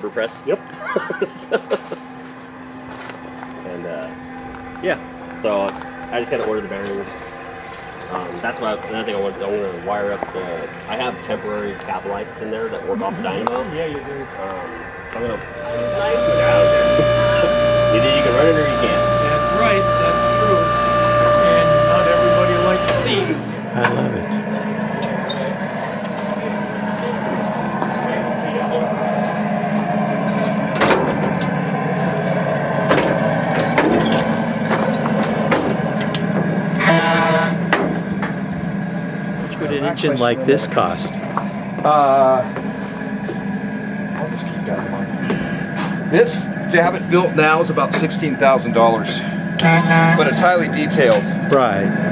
rubber press. Yep. And yeah, so I just got to order the bearings. That's what another thing I want to wire up the. I have temporary cap lights in there that work off the dynamo. Yeah, you do. I'm gonna. Either you can run it or you can't. That's right. That's true. And not everybody likes steam. I love it. Would an engine like this cost? I'll just keep that in mind. This, to have it built now, is about $16,000, but it's highly detailed. Right.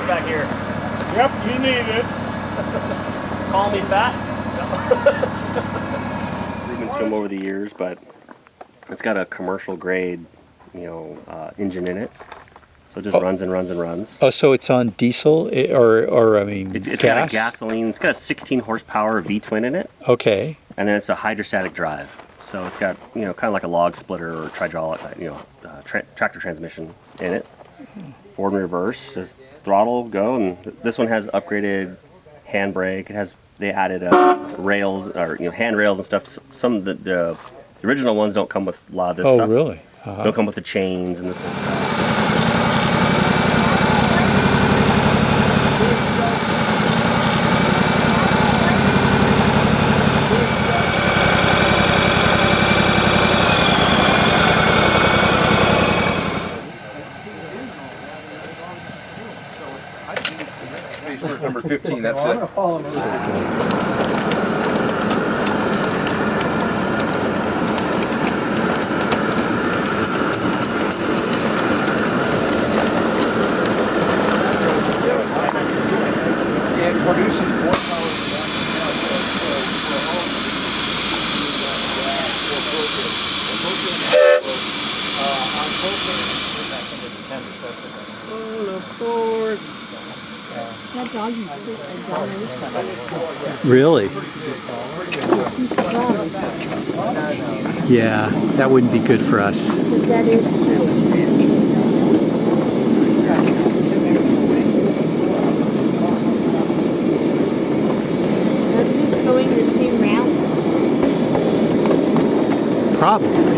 Back here. Yep, you need it. Call me fat. Improvements to them over the years, but it's got a commercial grade, engine in it. So it just runs and runs and runs. Oh, so it's on diesel or I mean, It's gas? got a gasoline. It's got a 16 horsepower V-twin in it, Okay. and then it's a hydrostatic drive. So it's got kind of like a log splitter or hydraulic, tractor transmission in it. Forward and reverse, just throttle, go, and this one has upgraded handbrake. They added rails or handrails and stuff. Some of the original ones don't come with a lot of this stuff. Oh, really? Don't come with the chains and this and stuff. Number 15, that's it. It produces more power Really? Yeah, that wouldn't be good for us. That is this going the same route? Probably.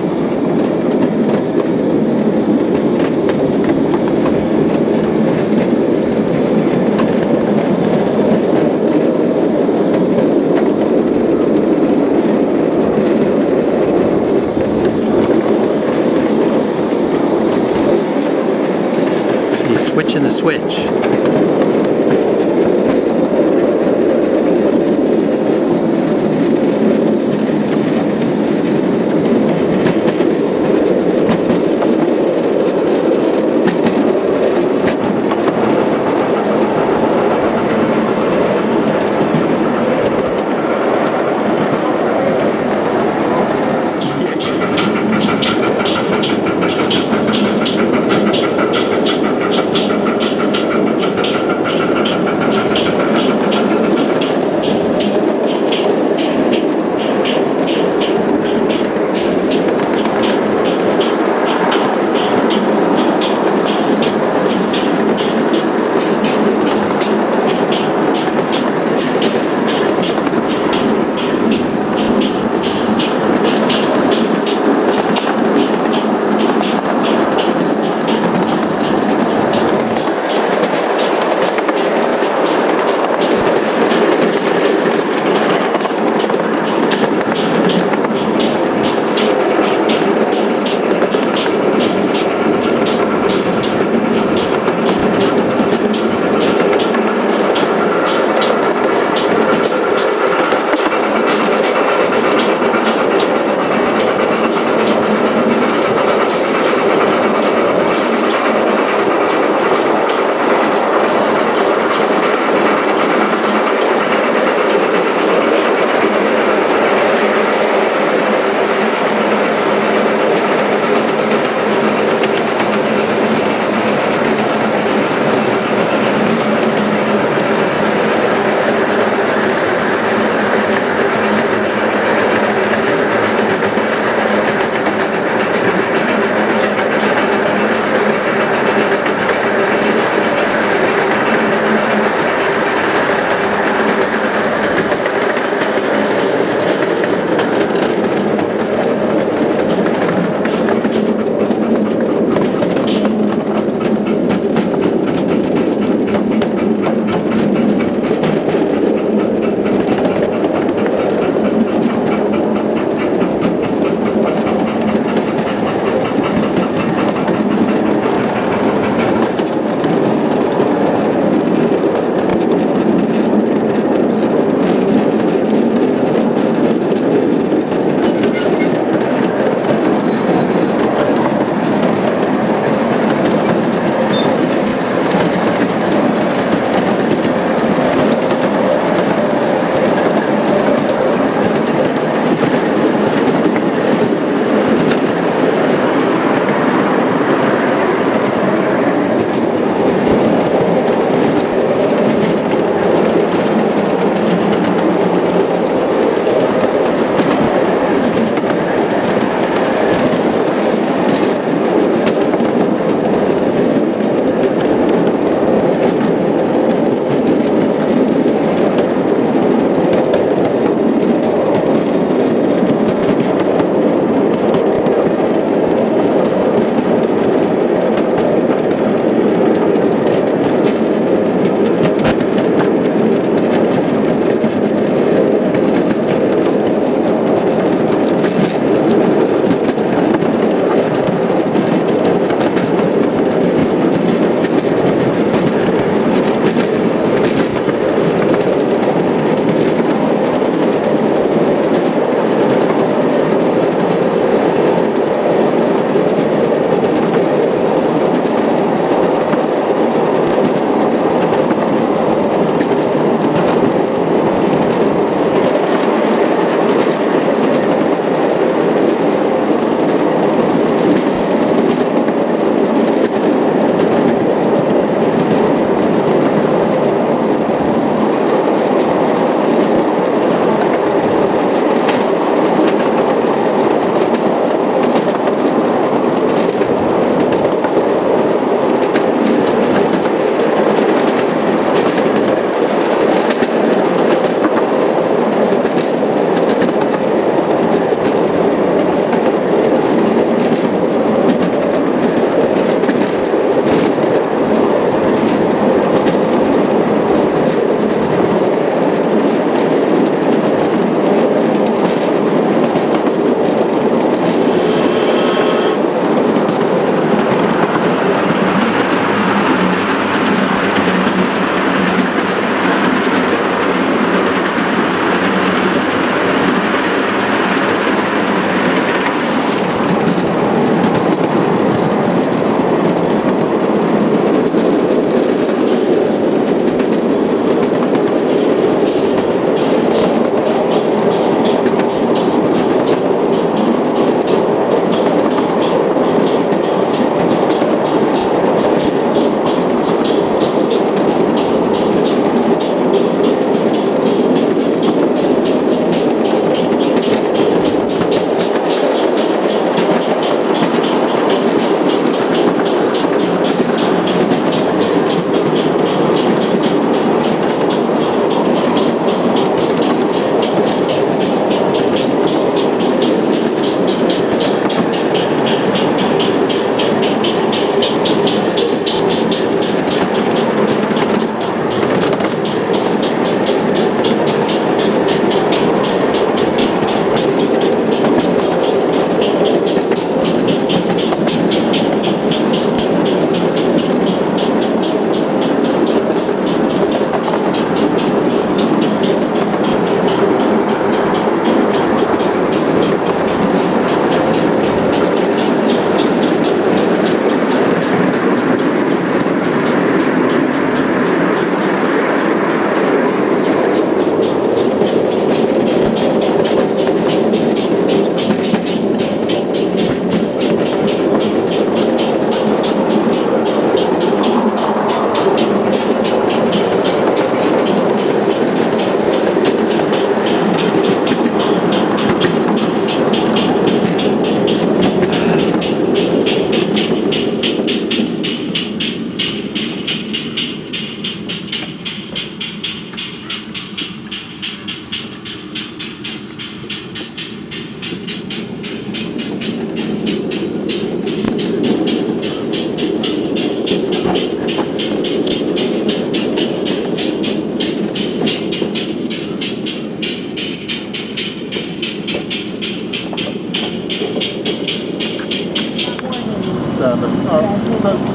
So you're switching the switch.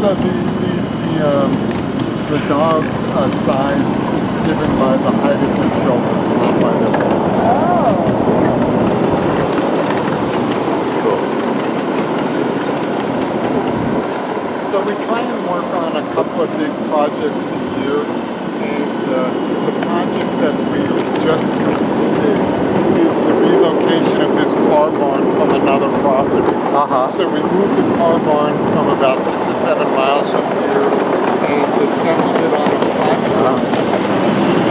So the dog size is given by the height of the shoulders, not by the head. So we try and work on a couple of big projects a year, and the project that we just completed is the relocation of this car barn from another property. So we moved the car barn from about 6 or 7 miles from here and assembled it on a platform.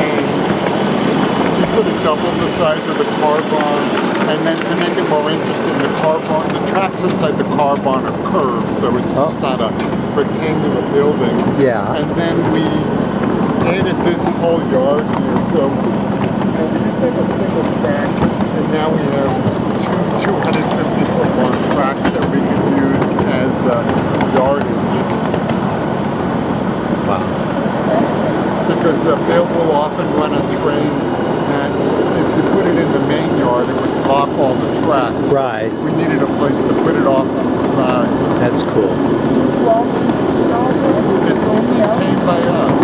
And we sort of doubled the size of the car barn, and then to make it more interesting, the car barn, the tracks inside the car barn are curved, so it's just not a rectangular building. Yeah. And then we added this whole yard here, so we used to have a single track, and now we have two 250-foot long tracks that we can use as yardage. Wow. Because Bill will often run a train that if you put it in the main yard, it would block all the tracks. Right. We needed a place to put it off on the side. That's cool. It's only paid by us.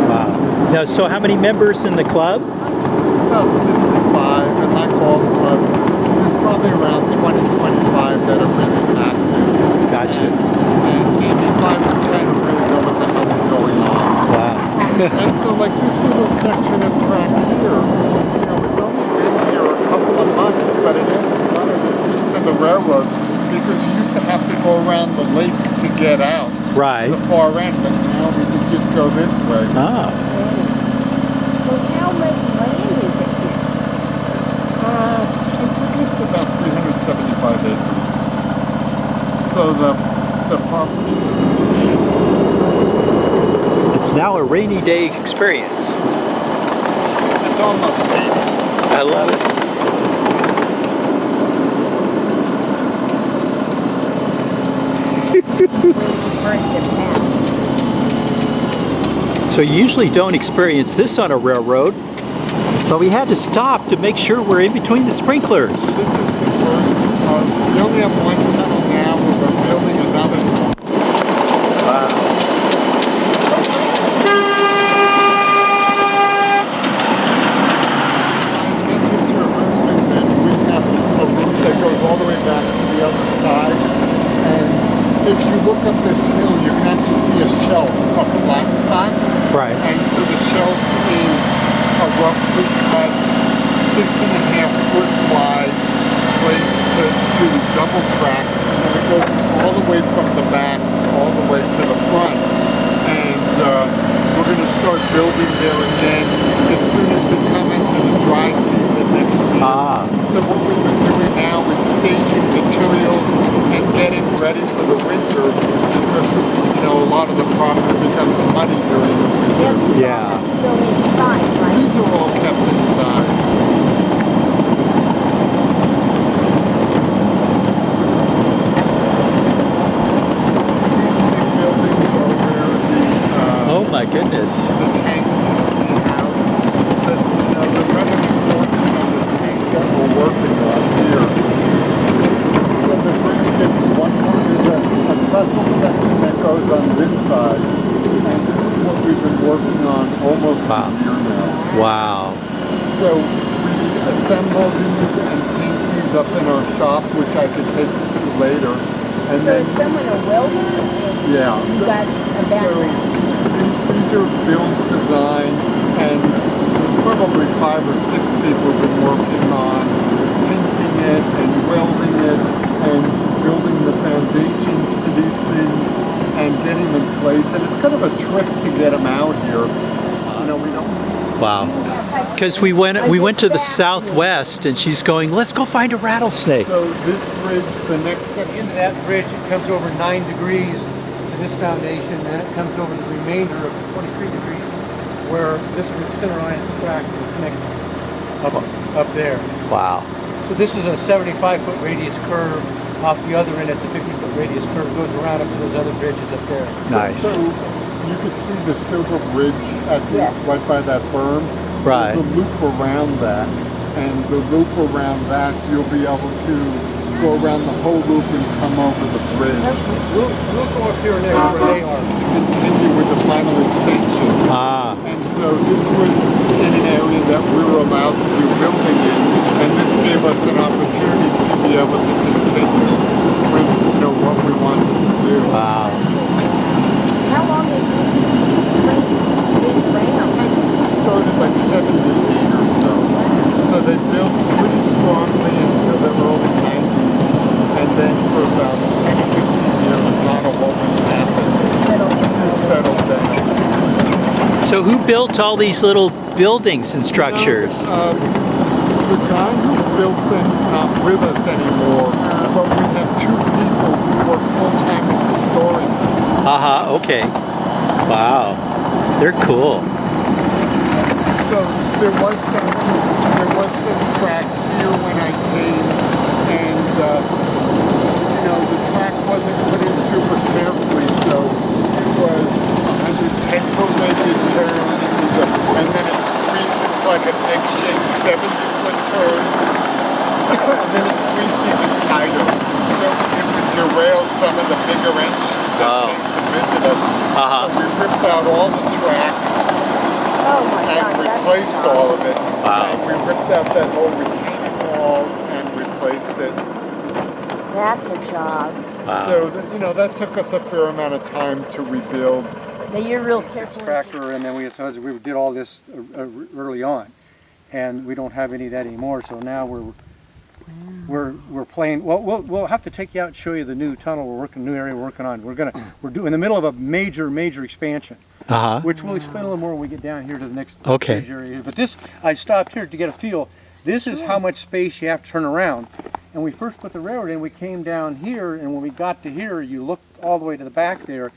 Wow. Now, so how many members in the club? It's about 65, and like all clubs, there's probably around 20, 25 that are really active. Gotcha. And maybe 5 or 10 who really know what the hell is going on. Wow. And so like this little section of track here, it's only been here a couple of months, but it hasn't run just to the railroad because you used to have to go around the lake to get out Right. to the far end, but now we can just go this way. Ah. Well, how much land is it here? I think it's about 375 acres. So the property It's now a rainy day experience. it's almost 80. I love it. So you usually don't experience this on a railroad, but we had to stop to make sure we're in between the sprinklers. This is the first of, we only have one tunnel now, but we're building another tunnel. I mentioned to Elizabeth that we have a route that goes all the way back to the other side, and if you look up this hill, you can actually see a shelf, a flat spot. Right. And so the shelf is a roughly cut 6.5-foot wide place to double track, and it goes all the way from the back all the way to the front. And we're going to start building there again as soon as we come into the dry season next year. Ah. So what we've been doing now is staging materials and getting ready for the winter because, a lot of the property becomes muddy during the winter. Yeah. Still inside, right? These are all kept inside. These big buildings are where Oh my goodness. the tanks used to be housed. The revenue portion of the tank that we're working on here. So the bridge gets there's a trestle section that goes on this side, and this is what we've been working on almost a year now. Wow. So we assemble these and paint these up in our shop, which I could take you to later. And So then, is someone a welder? yeah. You got a So background? these are Bill's design, and there's probably 5 or 6 people who've been working on painting it and welding it and building the foundations for these things and getting them placed. And it's kind of a trick to get them out here. We don't. Wow. Because we went to the southwest and she's going, let's go find a rattlesnake. So this bridge, the next At the section. end of that bridge, it comes over 9 degrees to this foundation, and then it comes over the remainder of 23 degrees, where this is the center line of the track will connect up there. Wow. So this is a 75-foot radius curve. Off the other end, it's a 50-foot radius curve. Goes around up to those other bridges up there. Nice. So you could see the Silver Bridge at the, Yes. right by that berm. Right. There's a loop around that, and the loop around that you'll be able to go around the whole loop and come over the bridge. We'll go up here next where they are. Continue with the final extension. Ah, And so this was in an area that we were allowed to do building in, and this gave us an opportunity to be able to continue with, you know, what we wanted to do. wow. How long has this been around? I think it started like 78 or so. So they built pretty strongly until the early 90s, and then for about 10 or 15 years, not a whole bunch happened. Just settled down. So who built all these little buildings and structures? The guy who built things not with us anymore, but we have two people who work full-time in restoring them. Haha, okay. Wow. They're cool. So there was some track here when I came, and you know, the track wasn't put in super carefully, so it was 110-foot radius turn, and then it squeezed into like an egg-shaped 70-foot turn, and then it squeezed even tighter, so it would derail some of the bigger engines that came to visit us. So we ripped out all the track Oh my and God, that's replaced a all of it. Wow. And we ripped out that whole retaining wall and replaced it. That's a job. Wow. So, you know, that took us a fair amount of time to rebuild. Now you're real This careful. tractor, and then we did all this early on, and we don't have any of that anymore. So now we're playing. Well, we'll have to take you out and show you the new tunnel new area we're working on. We're doing in the middle of a major expansion, Uh-huh. which we'll explain a little more when we get down here to the next Okay. major area. But this, I stopped here to get a feel. This is how much space you have to turn around. And we first put the railroad in, we came down here, and when we got to here, you looked all the way to the back there,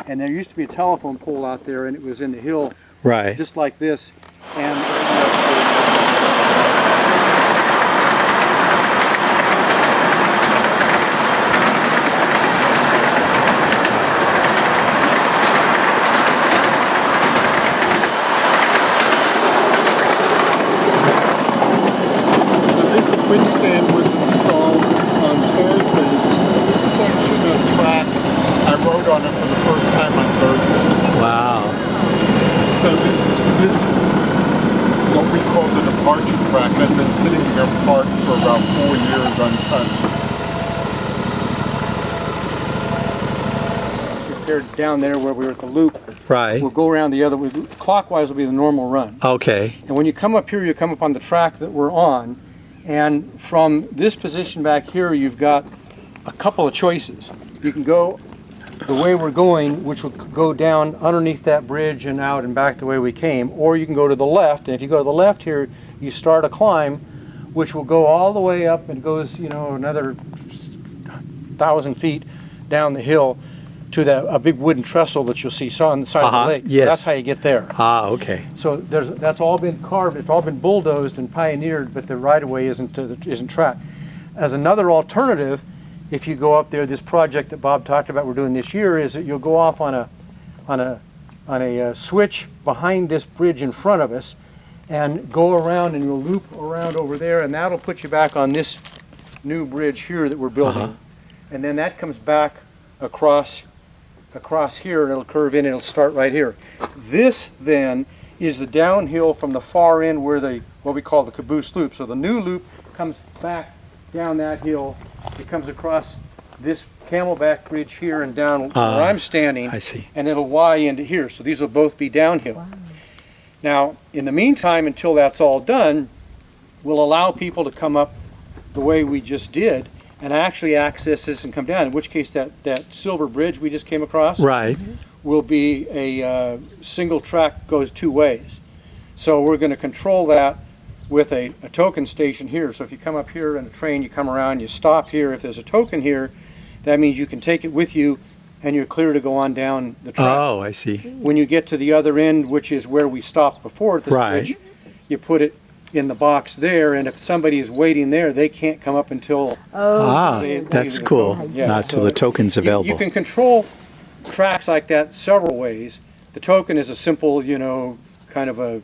and there used to be a telephone pole out there, and it was in the hill, Right. just like this. And So this switch stand was installed on Thursday. This section of track, I rode on it for the first time on Thursday. Wow. So this what we call the departure track, had been sitting here parked for about 4 years untouched. they're down there where we were at the loop. Right. We'll go around the other way. Clockwise will be the normal run. Okay. And when you come up here, you come up on the track that we're on, and from this position back here, you've got a couple of choices. You can go the way we're going, which will go down underneath that bridge and out and back the way we came, or you can go to the left, and if you go to the left here, you start a climb, which will go all the way up and goes, you know, another 1,000 feet down the hill to a big wooden trestle that you'll see on the side of the lake. So yes. that's how you get there. Ah, okay. So that's all been carved, it's all been bulldozed and pioneered, but the right-of-way isn't tracked. As another alternative, if you go up there, this project that Bob talked about we're doing this year is that you'll go off on a switch behind this bridge in front of us and go around, and you'll loop around over there, and that'll put you back on this new bridge here that we're building. And then that comes back across here, and it'll curve in and it'll start right here. This then is the downhill from the far end where what we call the caboose loop. So the new loop comes back down that hill. It comes across this Camelback Bridge here and down where I'm standing. I see. And it'll Y into here. So these will both be downhill. Wow. Now, in the meantime, until that's all done, we'll allow people to come up the way we just did and actually access this and come down, in which case that silver bridge we just came across Right. will be a single track, goes two ways. So we're going to control that with a token station here. So if you come up here in a train, you come around, you stop here. If there's a token here, that means you can take it with you and you're clear to go on down the track. Oh, I see. When you get to the other end, which is where we stopped before at this Right. bridge, you put it in the box there, and if somebody is waiting there, they can't come up until Ah, they- that's they- cool. yeah, Not till so the token's available. You can control tracks like that several ways. The token is a simple, kind of a,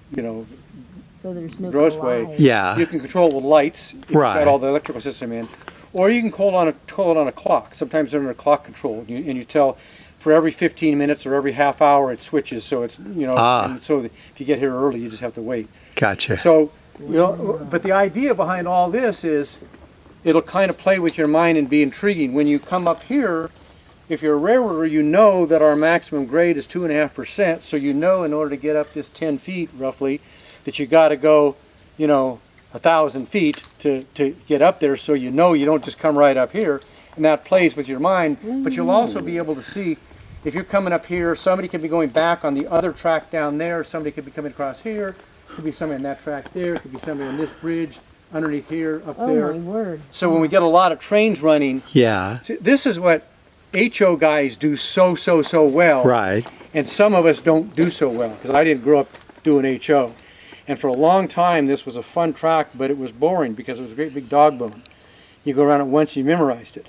So there's no gross way. collide. Yeah. You can control it with lights if you've Right. got all the electrical system in, Or you can call it on a clock. Sometimes they're in a clock control, and you tell for every 15 minutes or every half hour it switches. So it's, and so if you get here early, you just have to wait. Gotcha. So, but the idea behind all this is it'll kind of play with your mind and be intriguing. When you come up here, if you're a railroader, you know that our maximum grade is 2.5%. So you know in order to get up this 10 feet roughly, that you got to go, 1,000 feet to get up there. So you don't just come right up here, and that plays with your mind. But you'll also be able to see if you're coming up here, somebody could be going back on the other track down there. Somebody could be coming across here. Could be somebody on that track there. Could be somebody on this bridge underneath here, up there. Oh my word. So when we get a lot of trains running, Yeah. see, this is what HO guys do so well. Right. And some of us don't do so well, because I didn't grow up doing HO. And for a long time, this was a fun track, but it was boring because it was a great big dog bone. You go around it once, you memorized it.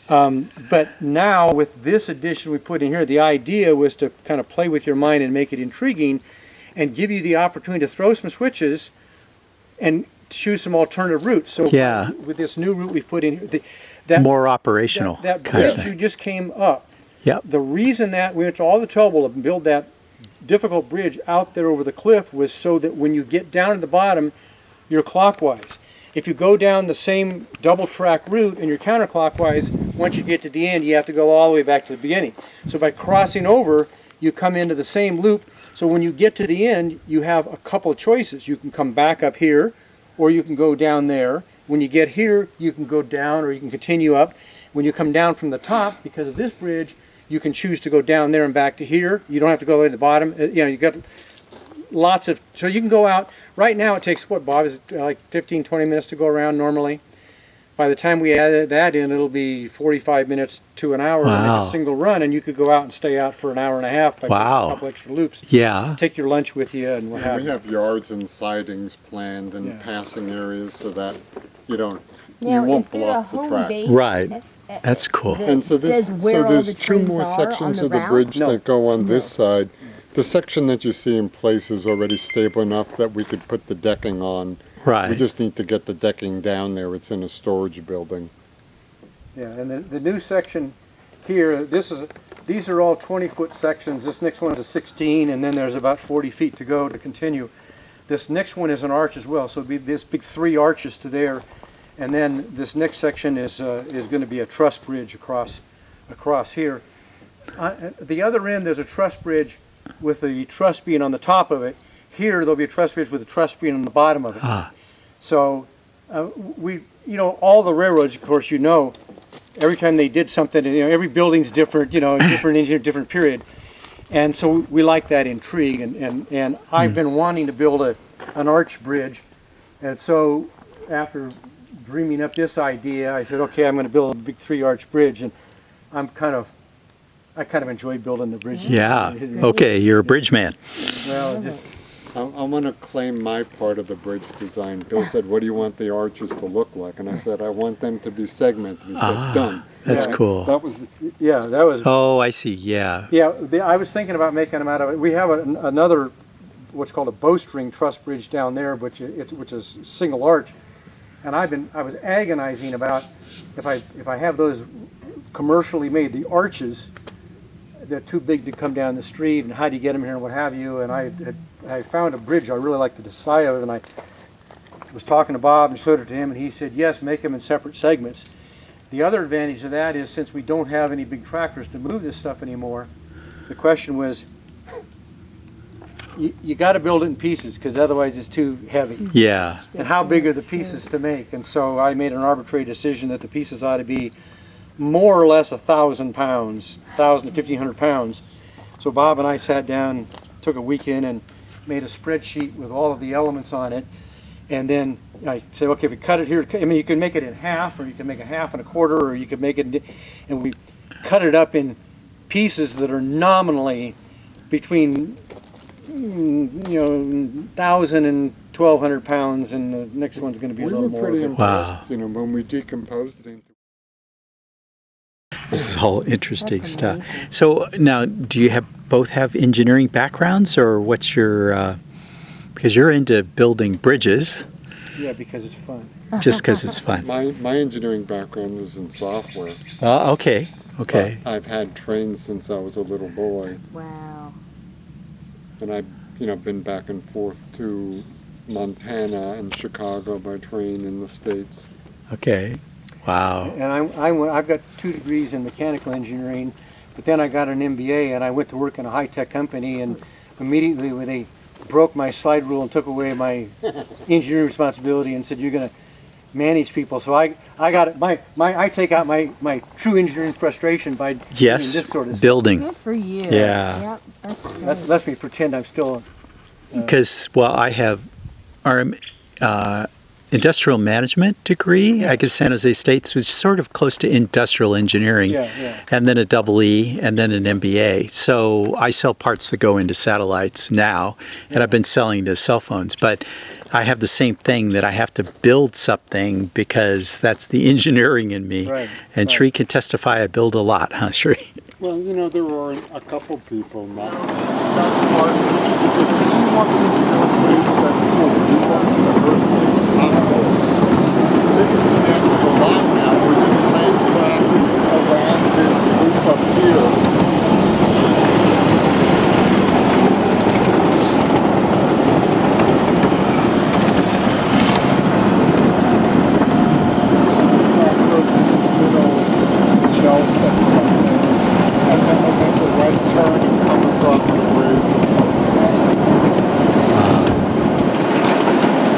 But now with this addition we put in here, the idea was to kind of play with your mind and make it intriguing and give you the opportunity to throw some switches and choose some alternative routes. So Yeah. with this new route we've put in here, that More operational. that kind of bridge you thing. just came up, Yep. the reason that we went to all the trouble to build that difficult bridge out there over the cliff was so that when you get down to the bottom, you're clockwise. If you go down the same double track route and you're counterclockwise, once you get to the end, you have to go all the way back to the beginning. So by crossing over, you come into the same loop. So when you get to the end, you have a couple of choices. You can come back up here, or you can go down there. When you get here, you can go down or you can continue up. When you come down from the top, because of this bridge, you can choose to go down there and back to here. You don't have to go to the bottom. You got lots of, so you can go out. Right now it takes, what, Bob, is it like 15, 20 minutes to go around normally? By the time we add that in, it'll be 45 minutes to an hour to Wow. make a single run, and you could go out and stay out for an hour and a half by doing Wow. a couple extra loops. Yeah. Take your lunch with you and what have We you. have yards and sidings planned and Yeah. passing areas so that you don't, Now, you is won't there a block the home track. base? Right. That's cool. that And so says where all there's the two trains more are on sections of the route? bridge No. that go on this side. The section that you see in place is already stable enough that we could put the decking on. We Right. just need to get the decking down there. It's in a storage building. Yeah, and the new section here, these are all 20-foot sections. This next one is a 16, and then there's about 40 feet to go to continue. This next one is an arch as well, so it'd be this big 3 arches to there, and then this next section is going to be a truss bridge across here. The other end, there's a truss bridge with the truss being on the top of it. Here, there'll be a truss bridge with the truss being on the bottom of it. So all the railroads, of course, every time they did something, every building's different, different engineer, different period. And so we like that intrigue, and I've been wanting to build an arch bridge. And so after dreaming up this idea, I said, okay, I'm going to build a big 3-arch bridge, and I kind of enjoy building the bridges. Yeah. Okay, you're a bridge man. Well, just, I want to claim my part of the bridge design. Bill said, what do you want the arches to look like? And I said, I want them to be segmented. He said, done. That's Yeah. cool. That was, yeah, that was. Oh, I see. Yeah. Yeah, I was thinking about making them out of it. We have another, what's called a bowstring truss bridge down there, which is single arch, and I was agonizing about if I have those commercially made, the arches, they're too big to come down the street, and how do you get them here and what have you? And I found a bridge I really like the design of, and I was talking to Bob and showed it to him, and he said, yes, make them in separate segments. The other advantage of that is since we don't have any big tractors to move this stuff anymore, the question was, you got to build it in pieces because otherwise it's too heavy. Yeah. And how big are the pieces to make? And so I made an arbitrary decision that the pieces ought to be more or less 1,000 pounds, 1,000 to 1,500 pounds. So Bob and I sat down, took a weekend and made a spreadsheet with all of the elements on it. And then I said, okay, if we cut it here, I mean, you can make it in half, or you can make a half and a quarter, or you could make it, and we cut it up in pieces that are nominally between, 1,000 and 1,200 pounds, and the next one's going to be a we little were more. pretty of a- Wow. impressed, when we decomposed it into. This is all interesting That's stuff. amazing. So now, do you both have engineering backgrounds, or what's your? Because you're into building bridges. Yeah, because it's fun. just because it's fun. My engineering background is in software. Okay, okay. But I've had trains since I was a little boy, Wow. and I've been back and forth to Montana and Chicago by train in the States. Okay. Wow. And I've got 2 degrees in mechanical engineering, but then I got an MBA and I went to work in a high-tech company, and immediately when they broke my slide rule and took away my engineering responsibility and said, you're going to manage people. So I got it. I take out my true engineering frustration by doing Yes, this sort of stuff. building. Good for you. Yeah. Yep, that's good. That lets me pretend I'm still. Because, well, I have our industrial management degree. I guess San Jose State's was sort of close to industrial engineering. Yeah, yeah. And then a double E and then an MBA. So I sell parts that go into satellites now, and I've been selling to cell phones. But I have the same thing that I have to build something because that's the engineering in me. Right, And right. Sri can testify I build a lot, huh, Sri? Well, there are a couple people now. That's part. If she wants into aerospace, that's cool. We want into aerospace, not cool. So this is the end of the line now. We're just laying back around this loop up here. Shelves that come there. And then we'll make the right turn and come across the bridge.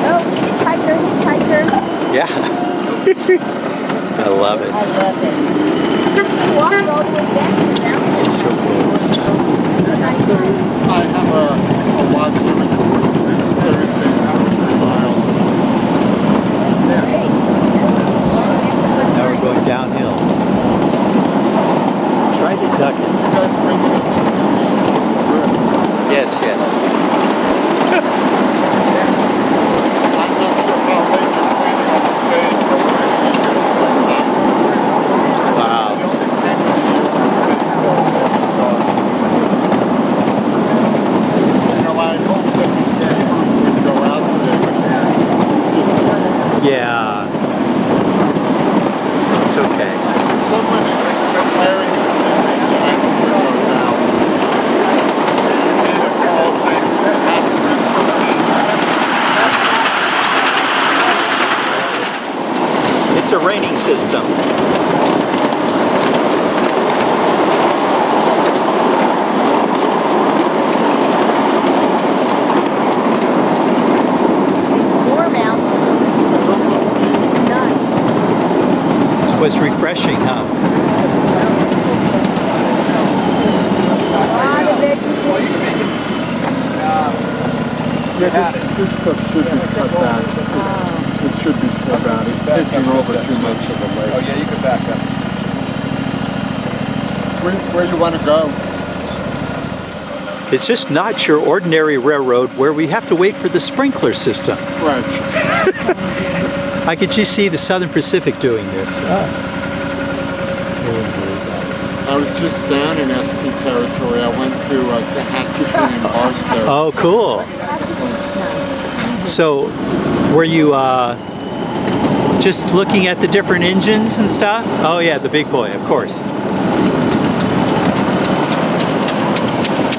Oh, hitchhiker, hitchhiker. Yeah. I love it. I love it. Walk all the way back to the mountain. This is so cool. Nice. So I have a watch every course each Thursday, 3 miles. Great. Now we're going downhill. Try to duck it. You guys bring it up into me. Yes, yes. I'm not sure how late you're planning on staying, but we're going to be here till like 9. Wow. It's the only time of year we stay till after dark. I hope that the sailors would go out today, but just Yeah. It's okay. someone is preparing a sleeping giant window now. And it calls a passenger for It's a raining system. Warm out. Nice. It's what's refreshing, huh? A lot of vegetation. Yeah, this stuff should be cut back. It should be cut back. It's taking over too much of the lake. Oh yeah, you can back up. Where you want to go? It's just not your ordinary railroad where we have to wait for the sprinkler system. Right. I could just see the Southern Pacific doing this. I was just down in SP territory. I went to Tehachapi and Barstow. Oh, cool. So, were you just looking at the different engines and stuff? Oh yeah, the big boy, of course.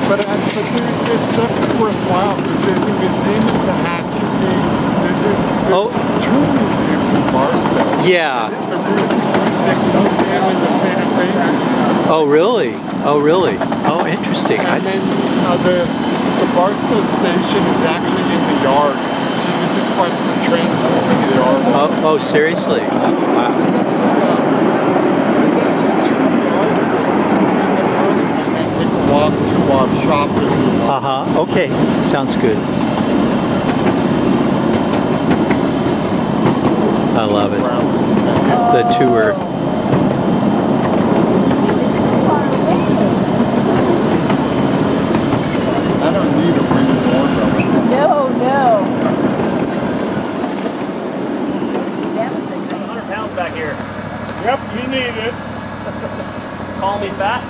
But there's stuff that's worthwhile because there's a museum in Tehachapi. There's Oh. 2 museums in Barstow. Yeah. The Route 66 Museum and the Santa Fe Museum. Oh really? Oh really? Oh interesting. And then the Barstow station is actually in the yard. So you can just watch the trains move in the yard. Oh seriously? Wow. There's actually 2 yards there. There's in Burlington. They take a walk to our shop if you want. Uh-huh. Okay. Sounds good. I love it. The tour. I don't need a ring doorbell. No, no. That was a good 100 pounds back here. Yep, you need it. Call me fat?